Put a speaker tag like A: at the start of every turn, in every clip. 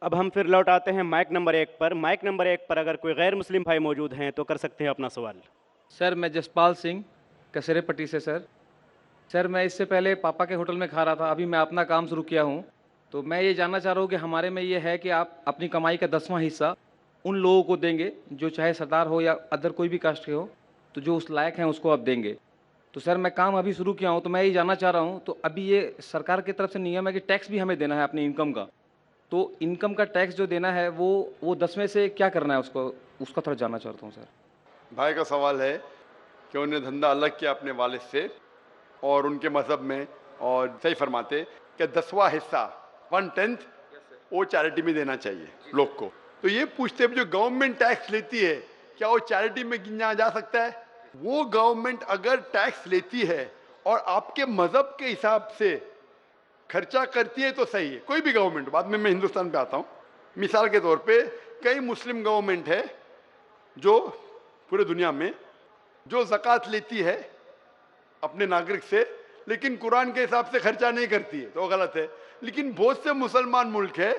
A: अब हम फिर लौट आते हैं माइक नंबर 1 पर। माइक नंबर 1 पर अगर कोई गैर मुस्लिम भाई मौजूद हैं तो कर सकते हैं अपना सवाल।
B: सर मैं जसपाल सिंह कसेरेपट्टी से सर मैं इससे पहले पापा के होटल में खा रहा था, अभी मैं अपना काम शुरू किया हूँ। तो मैं ये जानना चाह रहा हूँ कि हमारे में ये है कि आप अपनी कमाई का 10वां हिस्सा उन लोगों को देंगे जो चाहे सरदार हो या अदर कोई भी कास्ट के हो, तो जो उस लायक हैं उसको आप देंगे। तो सर मैं काम अभी शुरू किया हूँ, तो मैं ये जानना चाह रहा हूँ, तो अभी ये सरकार की तरफ से नियम है कि टैक्स भी हमें देना है अपनी इनकम का। तो इनकम का टैक्स जो देना है वो 10 में से क्या करना है उसको, उसका थोड़ा जानना चाहता हूँ सर।
C: भाई का सवाल है कि उन्हें धंधा अलग किया अपने वालिद से और उनके मजहब में, और सही फरमाते कि 10वां हिस्सा 1/10 वो चैरिटी में देना चाहिए लोग को। तो ये पूछते हैं जो गवर्नमेंट टैक्स लेती है क्या वो चैरिटी में गिना जा सकता है? वो गवर्नमेंट अगर टैक्स लेती है और आपके मजहब के हिसाब से खर्चा करती है तो सही है, कोई भी गवर्नमेंट। बाद में मैं हिंदुस्तान पे आता हूँ। मिसाल के तौर पे कई मुस्लिम गवर्नमेंट है जो पूरे दुनिया में जो ज़कात लेती है अपने नागरिक से, लेकिन कुरान के हिसाब से खर्चा नहीं करती है, तो गलत है। लेकिन बहुत से मुसलमान मुल्क है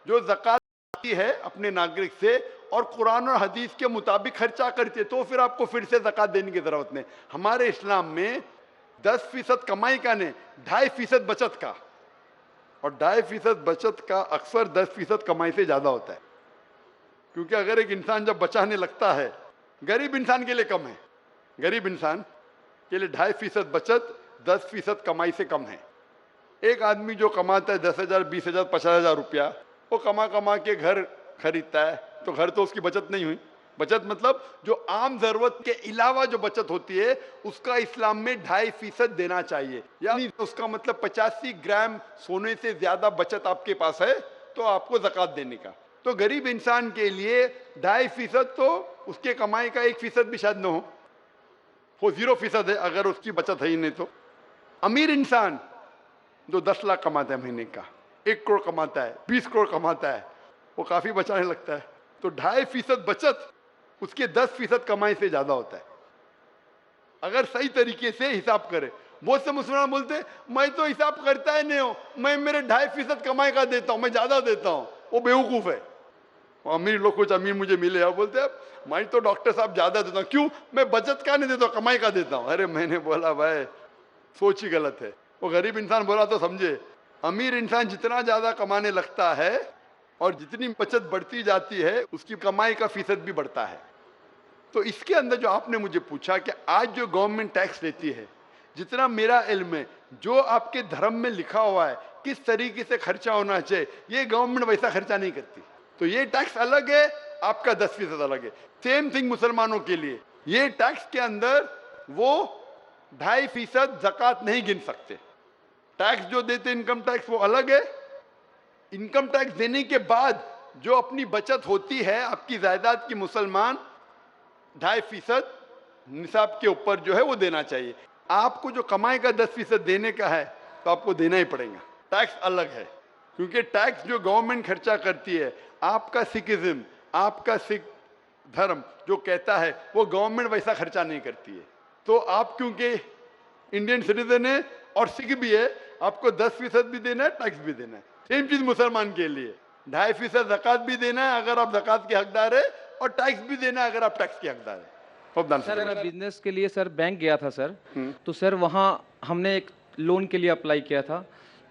C: जो ज़कात लेती है अपने नागरिक से और कुरान और हदीस के मुताबिक खर्चा करती है, तो फिर आपको फिर से ज़कात देने की ज़रूरत नहीं। हमारे इस्लाम में 10% कमाई का नहीं, 2.5% बचत का, और 2.5% बचत का अक्सर 10% कमाई से ज़्यादा होता है। क्योंकि अगर एक इंसान जब बचाने लगता है, गरीब इंसान के लिए कम है, गरीब इंसान के लिए 2.5% बचत 10% कमाई से कम है। एक आदमी जो कमाता है 10,000, 20,000, 50,000 रुपया, वो कमा कमा के घर खरीदता है, तो घर तो उसकी बचत नहीं हुई। बचत मतलब जो आम जरूरत के अलावा जो बचत होती है उसका इस्लाम में 2.5% देना चाहिए। यानी उसका मतलब 85 ग्राम सोने से ज्यादा बचत आपके पास है तो आपको ज़कात देने का। तो गरीब इंसान के लिए 2.5% तो उसके कमाई का 1% भी शायद न हो, वो 0% है अगर उसकी बचत है ही नहीं तो। अमीर इंसान जो 10 लाख कमाता है महीने का, 1 करोड़ कमाता है, 20 करोड़ कमाता है, वो काफी बचाने लगता है। तो 2.5% बचत उसके 10% कमाई से ज्यादा होता है अगर सही तरीके से हिसाब करे। बहुत से मुसलमान बोलते हैं मैं तो हिसाब करता ही नहीं हूं, मैं मेरे 2.5% कमाई का देता हूं, मैं ज्यादा देता हूं। वो बेवकूफ है। अमीर लोग, कुछ अमीर मुझे मिले और बोलते हैं मैं तो डॉक्टर साहब ज्यादा देता हूँ। क्यों? मैं बचत का नहीं देता, कमाई का देता हूँ। अरे मैंने बोला भाई सोच ही गलत है। वो गरीब इंसान बोला तो समझे। अमीर इंसान जितना ज्यादा कमाने लगता है और जितनी बचत बढ़ती जाती है उसकी कमाई का फीसद भी बढ़ता है। तो इसके अंदर जो आपने मुझे पूछा कि आज जो गवर्नमेंट टैक्स लेती है, जितना मेरा इल्म है, जो आपके धर्म में लिखा हुआ है किस तरीके से खर्चा होना चाहिए, ये गवर्नमेंट वैसा खर्चा नहीं करती। तो ये टैक्स अलग है, आपका 10% अलग है। सेम थिंग मुसलमानों के लिए, ये टैक्स के अंदर वो 2.5% ज़कात नहीं गिन सकते। टैक्स जो देते इनकम टैक्स वो अलग है। इनकम टैक्स देने के बाद जो अपनी बचत होती है आपकी जायदाद की, मुसलमान 2.5% निसाब के ऊपर जो है वो देना चाहिए। आपको जो कमाई का 10% देने का है तो आपको देना ही पड़ेगा। टैक्स अलग है, क्योंकि टैक्स जो गवर्नमेंट खर्चा करती है, आपका सिखिज्म, आपका सिख धर्म जो कहता है वो गवर्नमेंट वैसा खर्चा नहीं करती है। तो आप क्योंकि इंडियन सिटीजन है और सिख भी है, आपको 10% भी देना है, टैक्स भी देना है। सेम चीज मुसलमान के लिए 2.5% ज़कात भी देना है अगर आप ज़कात के हकदार है, और टैक्स भी देना है अगर आप टैक्स के हकदार है।
B: सर मैं बिजनेस के लिए सर बैंक गया था सर, तो सर वहाँ हमने एक लोन के लिए अप्लाई किया था।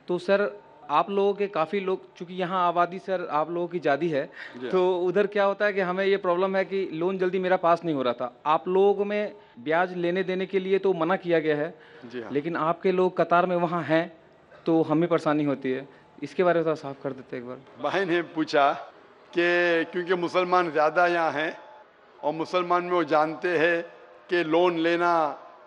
B: तो सर आप लोगों के काफ़ी लोग, चूंकि यहाँ आबादी सर आप लोगों की ज़्यादा है, तो उधर क्या होता है कि हमें ये प्रॉब्लम है कि लोन जल्दी मेरा पास नहीं हो रहा था। आप लोगों में ब्याज लेने देने के लिए तो मना किया गया है, लेकिन आपके लोग कतार में वहाँ हैं तो हमें परेशानी होती है। इसके बारे में थोड़ा साफ कर देते एक बार।
C: भाई ने पूछा कि क्योंकि मुसलमान ज़्यादा यहाँ हैं और मुसलमान में वो जानते हैं कि लोन लेना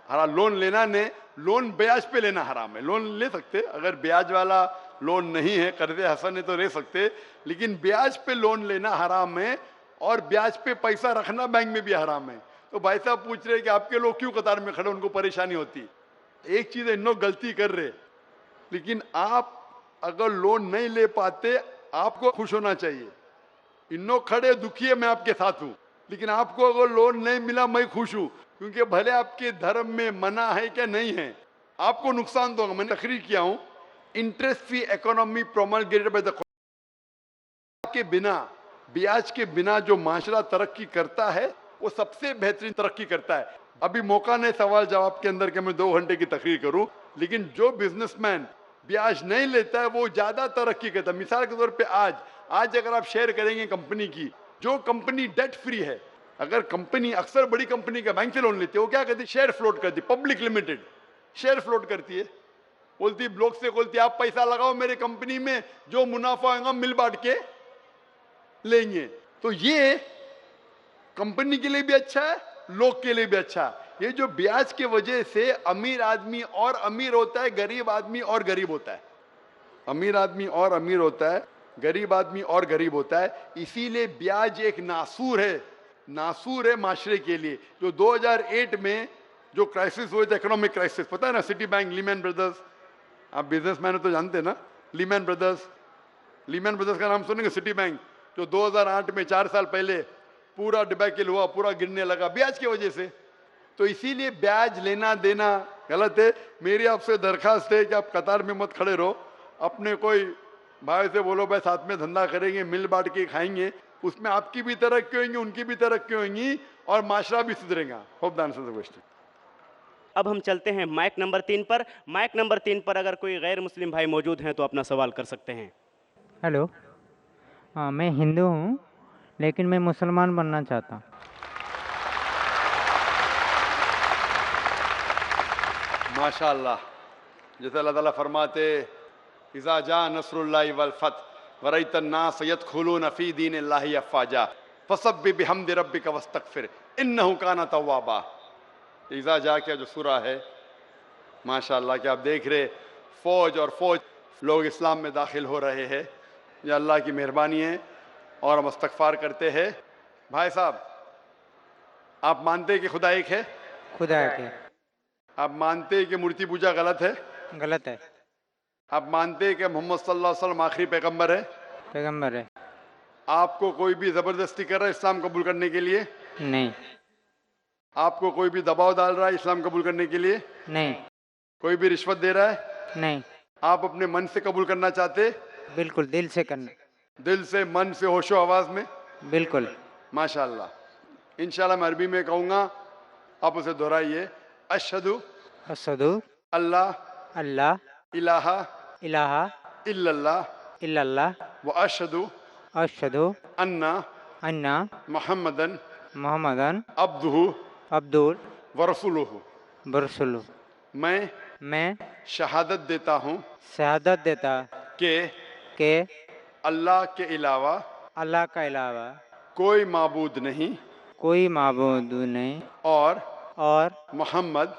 C: हराम, लोन लेना नहीं, लोन ब्याज पे लेना हराम है। लोन ले सकते अगर ब्याज वाला लोन नहीं है, कर्जे हसन है तो ले सकते, लेकिन ब्याज पे लोन लेना हराम है और ब्याज पे पैसा रखना बैंक में भी हराम है। तो भाई साहब पूछ रहे कि आपके लोग क्यों कतार में खड़े, उनको परेशानी होती। एक चीज इन लोग गलती कर रहे, लेकिन आप अगर लोन नहीं ले पाते आपको खुश होना चाहिए। इन लोग खड़े दुखी है, मैं आपके साथ हूं, लेकिन आपको अगर लोन नहीं मिला मैं खुश हूं, क्योंकि भले आपके धर्म में मना है क्या नहीं है, आपको नुकसान तो होगा। मैंने तकरीर किया हूं, interest free economy promulgated by the ब्याज के बिना जो माशरा तरक्की करता है वो सबसे बेहतरीन तरक्की करता है। अभी मौका नहीं सवाल जवाब के अंदर कि मैं 2 घंटे की तकरीर करूं, लेकिन जो बिजनेसमैन ब्याज नहीं लेता है वो ज्यादा तरक्की करता है। मिसाल के तौर पे आज अगर आप शेयर करेंगे कंपनी की, जो कंपनी डेट फ्री है, अगर कंपनी अक्सर बड़ी कंपनी का बैंक से लोन लेती है, वो क्या करती है, शेयर फ्लोट करती है, पब्लिक लिमिटेड शेयर फ्लोट करती है, बोलती ब्लॉक से बोलती है आप पैसा लगाओ मेरे कंपनी में, जो मुनाफा होगा मिल बांट के लेंगे। तो ये कंपनी के लिए भी अच्छा है, लोग के लिए भी अच्छा है। ये जो ब्याज के वजह से अमीर आदमी और अमीर होता है, गरीब आदमी और गरीब होता है, अमीर आदमी और अमीर होता है, गरीब आदमी और गरीब होता है। इसीलिए ब्याज एक नासूर है माशरे के लिए। जो 2008 में जो क्राइसिस हुए थे, इकोनॉमिक क्राइसिस, पता है ना, सिटी बैंक, लीमैन ब्रदर्स, आप बिजनेसमैन तो जानते हैं ना, लीमैन ब्रदर्स का नाम सुनेंगे, सिटी बैंक, जो 2008 में 4 साल पहले पूरा डिबैकल हुआ, पूरा गिरने लगा ब्याज की वजह से। तो इसीलिए ब्याज लेना देना गलत है। मेरी आपसे दरखास्त है कि आप कतार में मत खड़े रहो, अपने कोई भाई से बोलो भाई साथ में धंधा करेंगे, मिल बांट के खाएंगे, उसमें आपकी भी तरक्की होंगी, उनकी भी तरक्की होंगी और माशरा भी सुधरेगा। Hope the answer the question.
A: अब हम चलते हैं माइक नंबर 3 पर। माइक नंबर 3 पर अगर कोई गैर मुस्लिम भाई मौजूद हैं तो अपना सवाल कर सकते हैं।
D: हेलो, हाँ मैं हिंदू हूँ लेकिन मैं मुसलमान बनना चाहता हूँ।
C: माशाअल्लाह, जैसे अल्लाह ताला फरमाते इज़ा जा नस्रुल्लाहि वल फतह वरअयतन नास यदखुलून फी दीनिल्लाहि अफ़वाजा फसब्बिह बिहम्दि रब्बिका वस्तगफिर इन्नहु काना तव्वाबा। इज़ा जा क्या जो सूरा है, माशाअल्लाह, कि आप देख रहे फौज लोग इस्लाम में दाखिल हो रहे हैं, ये अल्लाह की मेहरबानी है और हम इस्तगफार करते हैं। भाई साहब, आप मानते हैं कि खुदा एक है?
D: खुदा के
C: आप मानते हैं कि मूर्ति पूजा गलत है?
D: गलत है।
C: आप मानते हैं कि मोहम्मद सल्लल्लाहु अलैहि वसल्लम आखिरी पैगंबर है?
D: पैगंबर है।
C: आपको कोई भी जबरदस्ती कर रहा है इस्लाम कबूल करने के लिए?
D: नहीं।
C: आपको कोई भी दबाव डाल रहा है इस्लाम कबूल करने के लिए?
D: नहीं।
C: कोई भी रिश्वत दे रहा है?
D: नहीं।
C: आप अपने मन से कबूल करना चाहते?
D: बिल्कुल, दिल से करना।
C: दिल से, मन से, होशो आवाज में?
D: बिल्कुल।
C: माशाअल्लाह। इंशाल्लाह मैं अरबी में कहूँगा, आप उसे दोहराइए। अशहदु अल्लाह
D: अल्लाह
C: इलाहा
D: इलाहा
C: इल्लल्लाह
D: इल्लल्लाह
C: व
D: अशहदु अन्ना
C: मोहम्मदन
D: अब्दुहु
C: व रसूलुहु।
D: बरसुलु। मैं
C: शहादत देता हूँ
D: शहादत देता
C: कि अल्लाह के अलावा कोई माबूद नहीं और मोहम्मद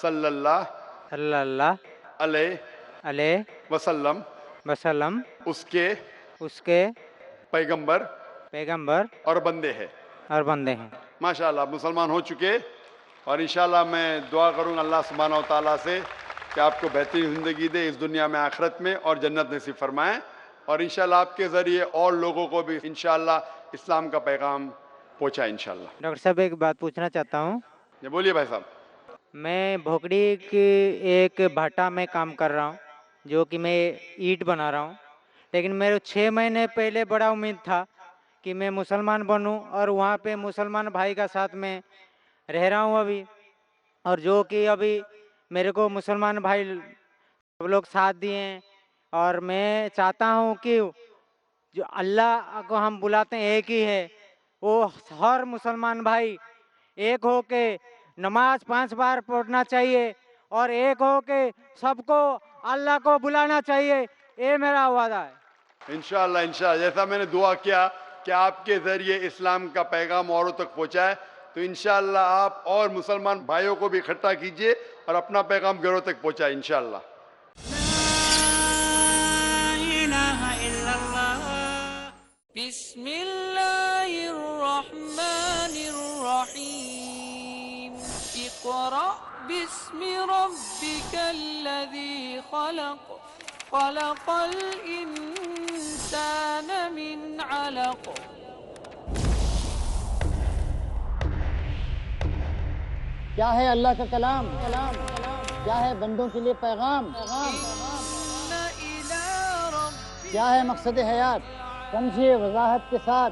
C: सल्लल्लाहु अलैहि वसल्लम उसके पैगंबर और बंदे हैं। माशाअल्लाह, आप मुसलमान हो चुके और इंशाल्लाह मैं दुआ करूँगा अल्लाह सुब्हानहू व तआला से कि आपको बेहतरीन ज़िंदगी दे इस दुनिया में, आखिरत में, और जन्नत नसीब फरमाएं, और इंशाल्लाह आपके ज़रिए और लोगों को भी इंशाल्लाह इस्लाम का पैगाम पहुँचाए इंशाल्लाह।
D: डॉक्टर साहब, एक बात पूछना चाहता हूँ।
C: ये बोलिए भाई साहब।
D: मैं भोगड़ी की एक भाटा में काम कर रहा हूँ, जो कि मैं ईंट बना रहा हूँ, लेकिन मेरे 6 महीने पहले बड़ा उम्मीद था कि मैं मुसलमान बनूं और वहाँ पे मुसलमान भाई का साथ में रह रहा हूँ अभी, और जो कि अभी मेरे को मुसलमान भाई सब लोग साथ दिए हैं, और मैं चाहता हूँ कि जो अल्लाह को हम बुलाते हैं एक ही है, वो हर मुसलमान भाई एक हो के नमाज 5 बार पढ़ना चाहिए और एक हो के सबको अल्लाह को बुलाना चाहिए। ये मेरा वादा है।
C: इंशाल्लाह जैसा मैंने दुआ किया कि आपके जरिए इस्लाम का पैगाम औरों तक पहुंचाए, तो इंशाल्लाह आप और मुसलमान भाइयों को भी इकट्ठा कीजिए और अपना पैगाम घरों तक पहुंचाए इंशाल्लाह।
E: बिस्मिल्लाहिर्रहमानिर्रहीम। इक़रा बिस्मि रब्बिकल्लज़ी खलक़ खलक़ल इंसान मिन अलक़।
F: क्या है अल्लाह का कलाम, क्या है बंदों के लिए पैगाम, क्या है मकसद हयात। समझिए वजाहत के साथ,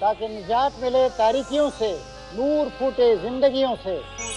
F: ताकि निजात मिले तारीकियों से, नूर फूटे जिंदगियों से।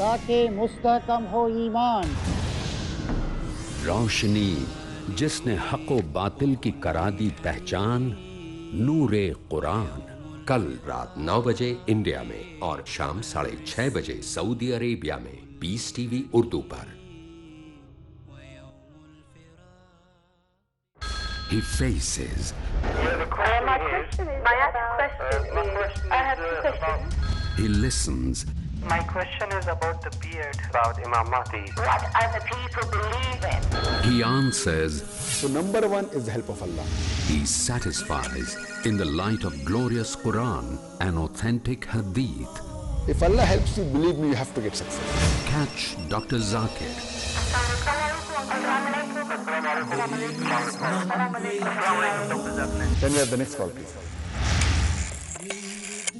F: ताकि मुस्तहकम हो ईमान।
G: रोशनी जिसने हक व बातिल की करा दी पहचान, नूरे कुरान। कल रात 9 बजे इंडिया में और शाम 6:30 बजे सऊदी अरेबिया में पीस टीवी उर्दू पर। He faces.
H: My question is, I have two questions.
G: He listens.
I: My question is about the beard, about Imam Mahdi.
H: What are the people believing?
G: He answers.
C: So number one is the help of Allah.
G: He satisfies in the light of glorious Quran and authentic Hadith.
C: If Allah helps you, believe me, you have to get success.
G: Catch Dr. Zakir.
C: Then we have the next call, please.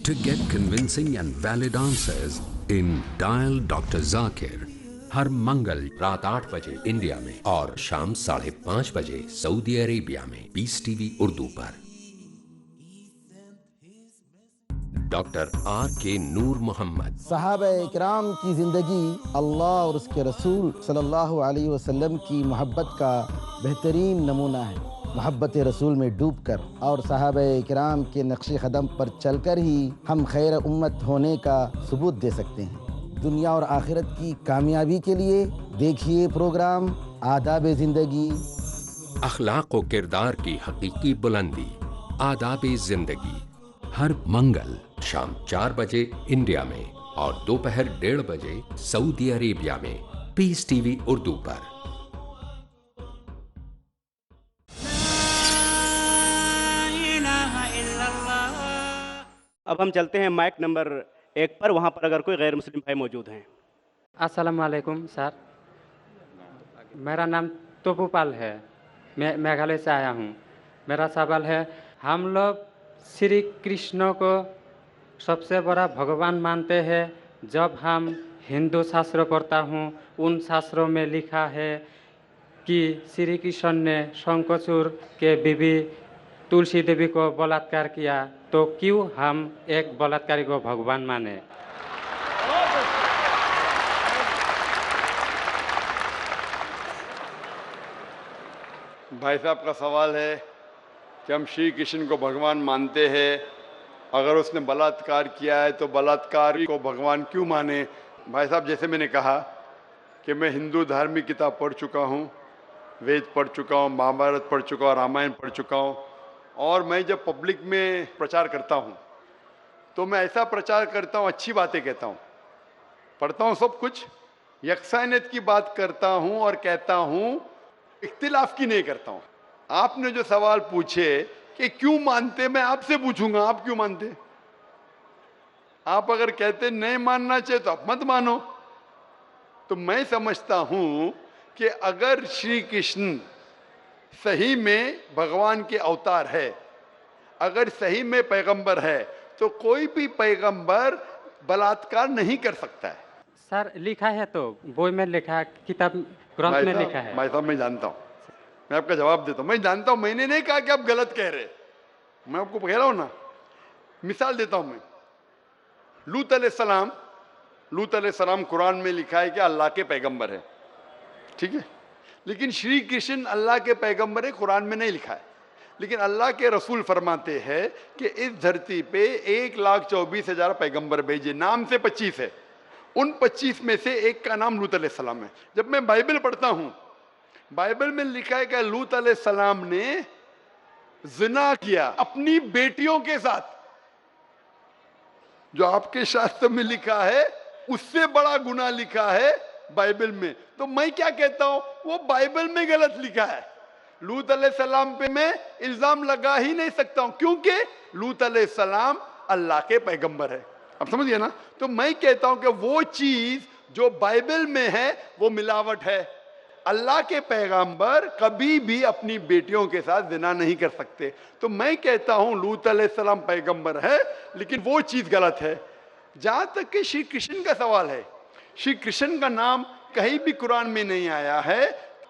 G: To get convincing and valid answers in Dial Dr. Zakir. हर मंगल रात 8 बजे India में और शाम 5:30 बजे Saudi Arabia में piece TV Urdu पर। Doctor R.K. नूर मोहम्मद।
J: सहाबा-ए-किराम की ज़िंदगी अल्लाह और उसके रसूल सल्लल्लाहु अलैहि वसल्लम की मोहब्बत का बेहतरीन नमूना है। मोहब्बत रसूल में डूबकर और सहाबा-ए-किराम के नक्शे कदम पर चलकर ही हम खैर उम्मत होने का सबूत दे सकते हैं। दुनिया और आखिरत की कामयाबी के लिए देखिए प्रोग्राम आदाब ज़िंदगी।
G: अखलाक व किरदार की हकीकी बुलंदी, आदाब ज़िंदगी। हर मंगल शाम 4 बजे इंडिया में और दोपहर 1:30 बजे सऊदी अरेबिया में पीस टीवी उर्दू पर।
A: अब हम चलते हैं माइक नंबर 1 पर, वहाँ पर अगर कोई गैर मुस्लिम भाई मौजूद हैं।
K: अस्सलाम वालेकुम सर, मेरा नाम तोपूपाल है, मैं मेघालय से आया हूँ। मेरा सवाल है, हम लोग श्री कृष्ण को सबसे बड़ा भगवान मानते हैं। जब हम हिंदू शास्त्र पढ़ता हूँ, उन शास्त्रों में लिखा है कि श्री कृष्ण ने शंखचूड़ के बीवी तुलसी देवी को बलात्कार किया, तो क्यों हम एक बलात्कारी को भगवान माने?
C: भाई साहब का सवाल है कि हम श्री कृष्ण को भगवान मानते हैं, अगर उसने बलात्कार किया है तो बलात्कारी को भगवान क्यों माने। भाई साहब, जैसे मैंने कहा कि मैं हिंदू धार्मिक किताब पढ़ चुका हूँ, वेद पढ़ चुका हूँ, महाभारत पढ़ चुका हूँ, रामायण पढ़ चुका हूँ, और मैं जब पब्लिक में प्रचार करता हूँ तो मैं ऐसा प्रचार करता हूँ, अच्छी बातें कहता हूँ, पढ़ता हूँ सब कुछ, यकसानियत की बात करता हूँ और कहता हूँ, इख्तिलाफ की नहीं करता हूँ। आपने जो सवाल पूछे कि क्यों मानते, मैं आपसे पूछूंगा आप क्यों मानते। आप अगर कहते नहीं मानना चाहिए तो आप मत मानो। तो मैं समझता हूं कि अगर श्री कृष्ण सही में भगवान के अवतार है, अगर सही में पैगंबर है, तो कोई भी पैगंबर बलात्कार नहीं कर सकता है।
K: सर लिखा है, तो बोई में लिखा है, किताब ग्रंथ में लिखा है।
C: भाई साहब, मैं जानता हूँ, मैं आपका जवाब देता हूँ, मैं जानता हूँ। मैंने नहीं कहा कि आप गलत कह रहे, मैं आपको कह रहा हूँ ना। मिसाल देता हूँ मैं, लूत अलैहिस्सलाम कुरान में लिखा है कि अल्लाह के पैगंबर है, ठीक है, लेकिन श्री कृष्ण अल्लाह के पैगंबर है, कुरान में नहीं लिखा है। लेकिन अल्लाह के रसूल फरमाते हैं कि इस धरती पे 1,24,000 पैगंबर भेजे, नाम से 25 है, उन 25 में से एक का नाम लूत अलैहिस्सलाम है। जब मैं बाइबल पढ़ता हूं, बाइबल में लिखा है कि लूत अलैहिस्सलाम ने जिना किया अपनी बेटियों के साथ। जो आपके शास्त्र में लिखा है उससे बड़ा गुनाह लिखा है बाइबल में। तो मैं क्या कहता हूं, वो बाइबल में गलत लिखा है। लूत अलैहिस्सलाम पे मैं इल्जाम लगा ही नहीं सकता हूं, क्योंकि लूत अलैहिस्सलाम अल्लाह के पैगंबर है। अब समझिए ना। तो मैं कहता हूं कि वो चीज जो बाइबल में है वो मिलावट है। अल्लाह के पैगंबर कभी भी अपनी बेटियों के साथ जिना नहीं कर सकते। तो मैं कहता हूं लूत अलैहिस्सलाम पैगंबर है, लेकिन वो चीज गलत है। जहां तक कि श्री कृष्ण का सवाल है, श्री कृष्ण का नाम कहीं भी कुरान में नहीं आया है,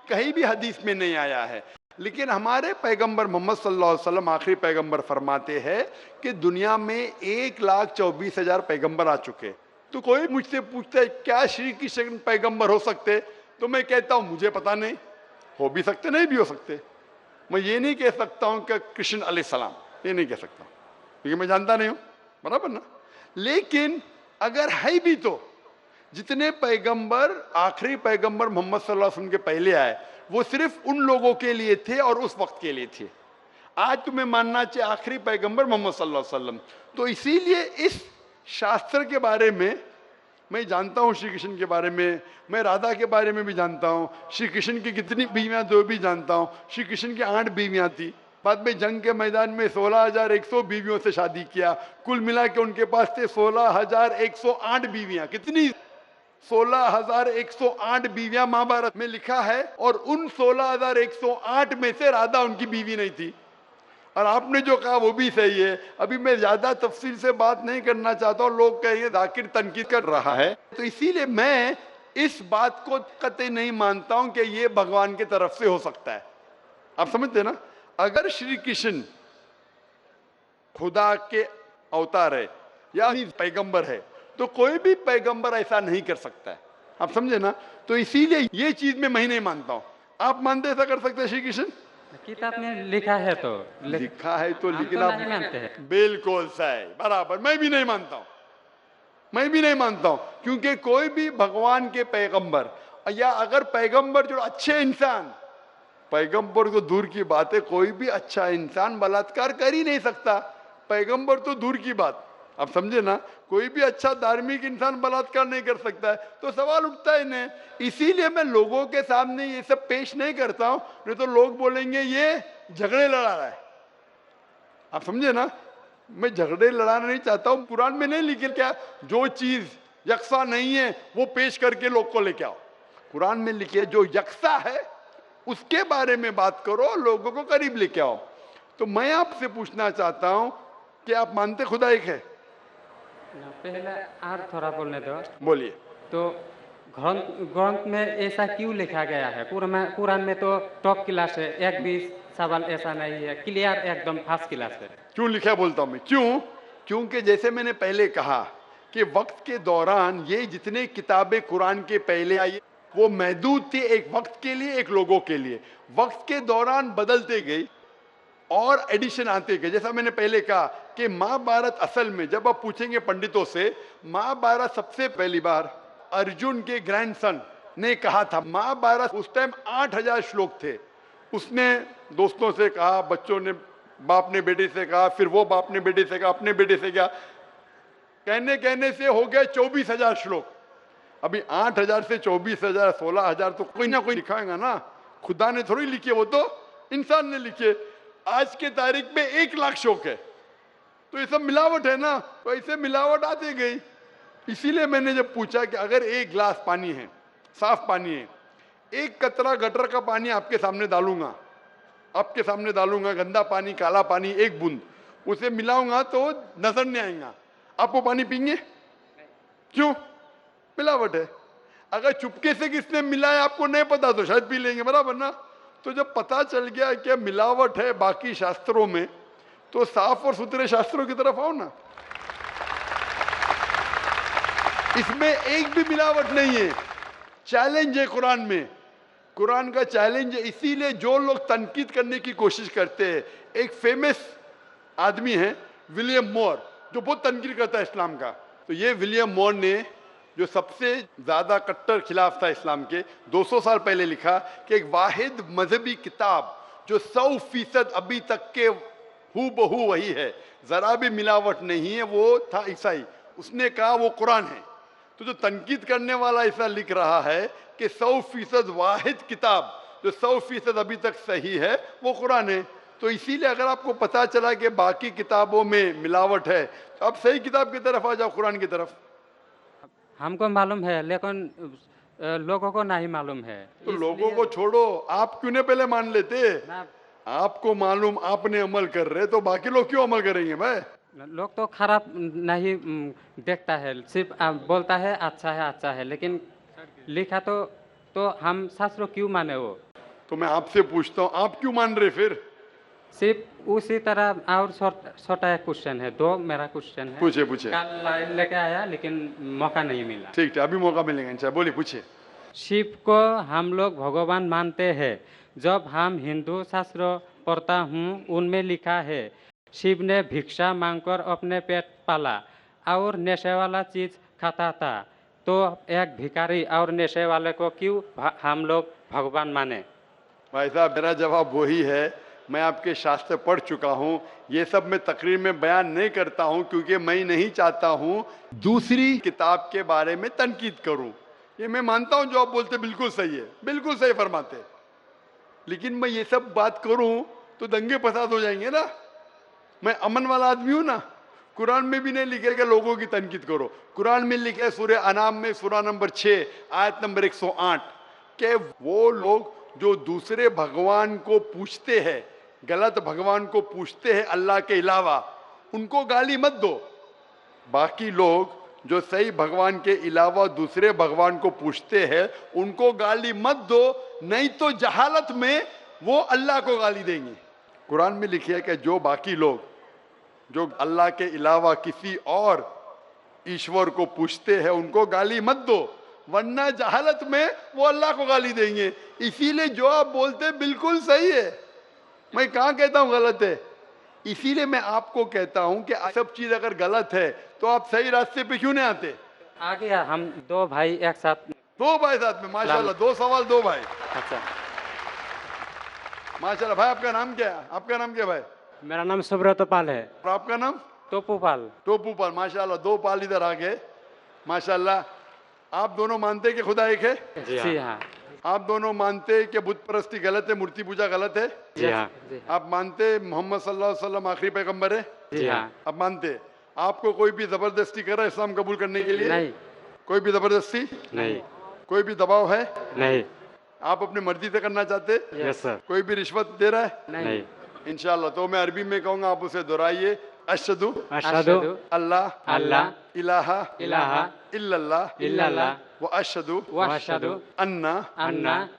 C: कहीं भी हदीस में नहीं आया है। लेकिन हमारे पैगंबर मोहम्मद सल्लल्लाहु अलैहि वसल्लम आखिरी पैगंबर फरमाते हैं कि दुनिया में 1,24,000 पैगंबर आ चुके। तो कोई मुझसे पूछता है क्या श्री कृष्ण पैगंबर हो सकते, तो मैं कहता हूं मुझे पता नहीं, हो भी सकते नहीं भी हो सकते। मैं ये नहीं कह सकता हूं कि कृष्ण अलैहिस्सलाम, ये नहीं कह सकता क्योंकि मैं जानता नहीं हूं, बराबर ना। लेकिन अगर है भी तो जितने पैगंबर आखिरी पैगंबर मोहम्मद सल्लल्लाहु अलैहि वसल्लम के पहले आए वो सिर्फ उन लोगों के लिए थे और उस वक्त के लिए थे। आज तुम्हें मानना चाहिए आखिरी पैगंबर मोहम्मद सल्लल्लाहु अलैहि वसल्लम। तो इसीलिए इस शास्त्र के बारे में मैं जानता हूँ, श्री कृष्ण के बारे में, मैं राधा के बारे में भी जानता हूँ, श्री कृष्ण की कितनी बीवियां तो भी जानता हूँ। श्री कृष्ण की 8 बीवियां थी, बाद में जंग के मैदान में 16,100 बीवियों से शादी किया, कुल मिला के उनके पास थे 16,108 बीवियां। कितनी? 16,108 बीवियां महाभारत में लिखा है, और उन 16,108 में से राधा उनकी बीवी नहीं थी। और आपने जो कहा वो भी सही है। अभी मैं ज्यादा तफसील से बात नहीं करना चाहता हूँ, लोग कहेंगे जाकिर तनकीद कर रहा है, तो इसीलिए मैं इस बात को कतई नहीं मानता हूं कि ये भगवान की तरफ से हो सकता है। आप समझते ना, अगर श्री कृष्ण खुदा के अवतार है या पैगंबर है तो कोई भी पैगंबर ऐसा नहीं कर सकता है। आप समझे ना, तो इसीलिए ये चीज में मैं नहीं मानता हूं। आप मानते ऐसा कर सकते हैं श्री कृष्ण?
K: किताब में लिखा है तो
C: लिखा है तो, लेकिन
K: तो
C: आप
K: नहीं मानते हैं।
C: बिल्कुल सही, बराबर। मैं भी नहीं मानता हूं, मैं भी नहीं मानता हूं, क्योंकि कोई भी भगवान के पैगंबर या अगर पैगंबर जो अच्छे इंसान, पैगंबर तो दूर की बात है, कोई भी अच्छा इंसान बलात्कार कर ही नहीं सकता। पैगंबर तो दूर की बात, आप समझे ना, कोई भी अच्छा धार्मिक इंसान बलात्कार नहीं कर सकता है। तो सवाल उठता है नहीं, इसीलिए मैं लोगों के सामने ये सब पेश नहीं करता हूं, नहीं तो लोग बोलेंगे ये झगड़े लड़ा रहा है। आप समझे ना, मैं झगड़े लड़ाना नहीं चाहता हूं। कुरान में नहीं लिखे क्या, जो चीज यकसा नहीं है वो पेश करके लोग को लेके आओ। कुरान में लिखे जो यकसा है उसके बारे में बात करो, लोगों को करीब लेके आओ। तो मैं आपसे पूछना चाहता हूं कि आप मानते खुदा एक है?
K: पहले और थोड़ा बोलने दो।
C: बोलिए।
K: तो ग्रंथ में ऐसा क्यों लिखा गया है? कुरान में तो टॉप क्लास है, एक भी सवाल ऐसा नहीं है, क्लियर एकदम फर्स्ट क्लास है।
C: क्यों लिखा बोलता हूं मैं, क्यों? क्योंकि जैसे मैंने पहले कहा कि वक्त के दौरान ये जितने किताबें कुरान के पहले आई वो महदूद थी, एक वक्त के लिए, एक लोगों के लिए। वक्त के दौरान बदलते गई और एडिशन आते गए। जैसा मैंने पहले कहा कि महाभारत असल में जब आप पूछेंगे पंडितों से, महाभारत सबसे पहली बार अर्जुन के ग्रैंडसन ने कहा था। महाभारत उस टाइम 8,000 श्लोक थे। उसने दोस्तों से कहा, बच्चों ने बाप ने बेटे से कहा, फिर वो बाप ने बेटे से कहा, अपने बेटे से कहा, कहने कहने से हो गए 24,000 श्लोक। अभी 8,000 से 24,000 16,000 तो कोई ना कोई लिखाएगा ना, खुदा ने थोड़ी लिखे, वो तो इंसान ने लिखे। आज के तारीख में 1,00,000 श्लोक है, तो ये सब मिलावट है ना, तो ऐसे मिलावट आती गई। इसीलिए मैंने जब पूछा कि अगर 1 गिलास पानी है, साफ पानी है, 1 कतरा गटर का पानी आपके सामने डालूंगा, आपके सामने डालूंगा, गंदा पानी, काला पानी, 1 बूंद उसे मिलाऊंगा तो नजर नहीं आएगा, आप वो पानी पीएंगे? क्यों? मिलावट है। अगर चुपके से किसने मिलाया आपको नहीं पता तो शायद पी लेंगे, बराबर ना। तो जब पता चल गया कि मिलावट है बाकी शास्त्रों में, तो साफ और सुथरे शास्त्रों की तरफ आओ ना। इसमें एक भी मिलावट नहीं है। चैलेंज है कुरान में, कुरान का चैलेंज है। इसीलिए जो लोग तनकीद करने की कोशिश करते हैं, एक फेमस आदमी है विलियम मोर, जो बहुत तनकीद करता है इस्लाम का। तो ये विलियम मोर ने, जो सबसे ज्यादा कट्टर खिलाफ था इस्लाम के, 200 साल पहले लिखा कि एक वाहिद मजहबी किताब जो 100% अभी तक के हूबहू वही है, जरा भी मिलावट नहीं है, वो था ईसाई। उसने कहा वो कुरान है। तो जो तनकीद करने वाला ऐसा लिख रहा है कि 100% वाहिद किताब जो 100% अभी तक सही है वो कुरान है। तो इसीलिए अगर आपको पता चला कि बाकी किताबों में मिलावट है, तो आप सही किताब की तरफ आ जाओ, कुरान की तरफ।
K: हमको मालूम है, लेकिन लोगों को नहीं मालूम है।
C: तो लोगों को छोड़ो, आप क्यों नहीं पहले मान लेते? आपको मालूम, आपने अमल कर रहे, तो बाकी लोग क्यों अमल करेंगे भाई?
K: लोग तो खराब नहीं देखता है, सिर्फ बोलता है अच्छा है, लेकिन लिखा तो हम शास्त्रों क्यों माने वो?
C: तो मैं आपसे पूछता हूँ, आप क्यों मान रहे फिर?
K: सिर्फ उसी तरह। और छोटा एक क्वेश्चन है, दो मेरा क्वेश्चन है।
C: पूछे।
K: कल लाइन लेके आया लेकिन मौका नहीं मिला।
C: ठीक है, अभी मौका मिलेगा इंशाल्लाह। बोलिए, पूछिए।
K: शिव को हम लोग भगवान मानते हैं। जब हम हिंदू शास्त्र पढ़ता हूँ, उनमें लिखा है शिव ने भिक्षा मांगकर अपने पेट पाला और नशे वाला चीज खाता था। तो एक भिखारी और नशे वाले को क्यों हम लोग भगवान माने?
C: भाई साहब, मेरा जवाब वही है। मैं आपके शास्त्र पढ़ चुका हूँ। ये सब मैं तकरीर में बयान नहीं करता हूँ, क्योंकि मैं नहीं चाहता हूँ दूसरी किताब के बारे में तनकीद करूँ। ये मैं मानता हूँ जो आप बोलते बिल्कुल सही है, बिल्कुल सही फरमाते, लेकिन मैं ये सब बात करूँ तो दंगे फसाद हो जाएंगे ना। मैं अमन वाला आदमी हूँ ना। कुरान में भी नहीं लिखे कि लोगों की तनकीद करो। कुरान में लिखे सूरह अनाम में सूरह नंबर 6 आयत नंबर 108 के वो लोग जो दूसरे भगवान को पूछते हैं, गलत भगवान को पूछते हैं अल्लाह के अलावा, उनको गाली मत दो। बाकी लोग जो सही भगवान के अलावा दूसरे भगवान को पूछते हैं, उनको गाली मत दो, नहीं तो जहालत में वो अल्लाह को गाली देंगे। कुरान में लिखा है कि जो बाकी लोग जो अल्लाह के अलावा किसी और ईश्वर को पूछते हैं, उनको गाली मत दो, वरना जहालत में वो अल्लाह को गाली देंगे। इसीलिए जो आप बोलते हैं बिल्कुल सही है। मैं कहाँ कहता हूँ गलत है? इसीलिए मैं आपको कहता हूँ कि सब चीज अगर गलत है तो आप सही रास्ते पे क्यों नहीं आते?
K: आ गया, हम दो भाई एक साथ।
C: दो भाई साथ में, माशाल्लाह। दो सवाल, दो भाई।
K: अच्छा,
C: माशाल्लाह। भाई आपका नाम क्या है? आपका नाम क्या भाई?
K: मेरा नाम सुब्रत पाल है।
C: और आपका नाम?
K: टोपू पाल।
C: टोपू पाल, माशाल्लाह। दो पाल इधर आ गए, माशाल्लाह। आप दोनों मानते हैं कि खुदा एक है?
K: जी हाँ।
C: आप दोनों मानते हैं कि बुत परस्ती गलत है, मूर्ति पूजा गलत है?
K: जी हाँ।
C: आप मानते मोहम्मद सल्लल्लाहु अलैहि वसल्लम आखिरी पैगंबर है?
K: जी हाँ।
C: आप मानते? आपको कोई भी जबरदस्ती कर रहा है इस्लाम कबूल करने के लिए?
K: नहीं।
C: कोई भी जबरदस्ती
K: नहीं।
C: कोई भी दबाव है?
K: नहीं।
C: आप अपनी मर्जी से करना चाहते?
K: Yes sir.
C: कोई भी रिश्वत दे रहा है?
K: नहीं।
C: इंशाल्लाह। तो मैं अरबी में कहूंगा, आप उसे दोहराइए। अशहदु अल्लाह इलाहा इल्लल्लाह व अशहदु अन्ना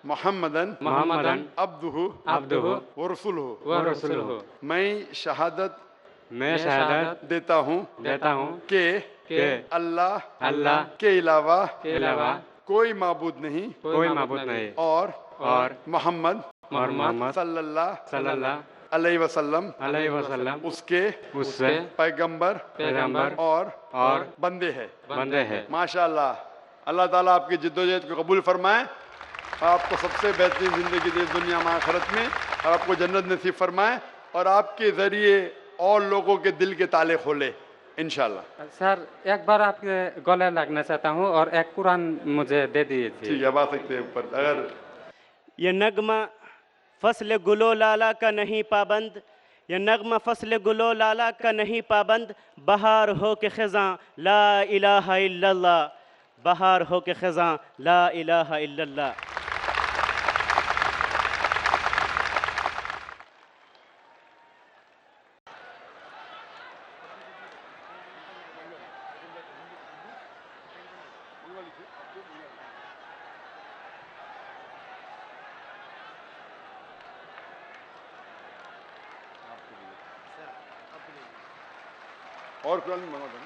C: मुहम्मदन अब्दुहु व रसूलुहु। मैं शहादत देता हूँ कि अल्लाह के अलावा कोई माबूद नहीं और मोहम्मद सल्लल्लाहु अलैहि वसल्लम उसके पैगंबर और बंदे हैं। माशाअल्लाह। अल्लाह ताला आपकी जिद्दोजहद को कबूल फरमाए, आपको सबसे बेहतरीन जिंदगी दे दुनिया में आखिरत में, और आपको जन्नत नसीब फरमाए, और आपके जरिए और लोगों के दिल के ताले खोले इंशाल्लाह।
K: सर, एक बार आपके गले लगना चाहता हूँ और एक कुरान मुझे दे दीजिए।
C: ठीक है, अब आ सकते हैं ऊपर। अगर
A: ये नगमा फसल गुलो लाला का नहीं पाबंद, ये नगमा फसल गुलो लाला का नहीं पाबंद, बहार हो के ख़ज़ां ला इलाहा इल्लल्लाह, बहार हो के ख़ज़ां ला इलाहा इल्लल्लाह।
C: और कुरान में मंगा दो ना।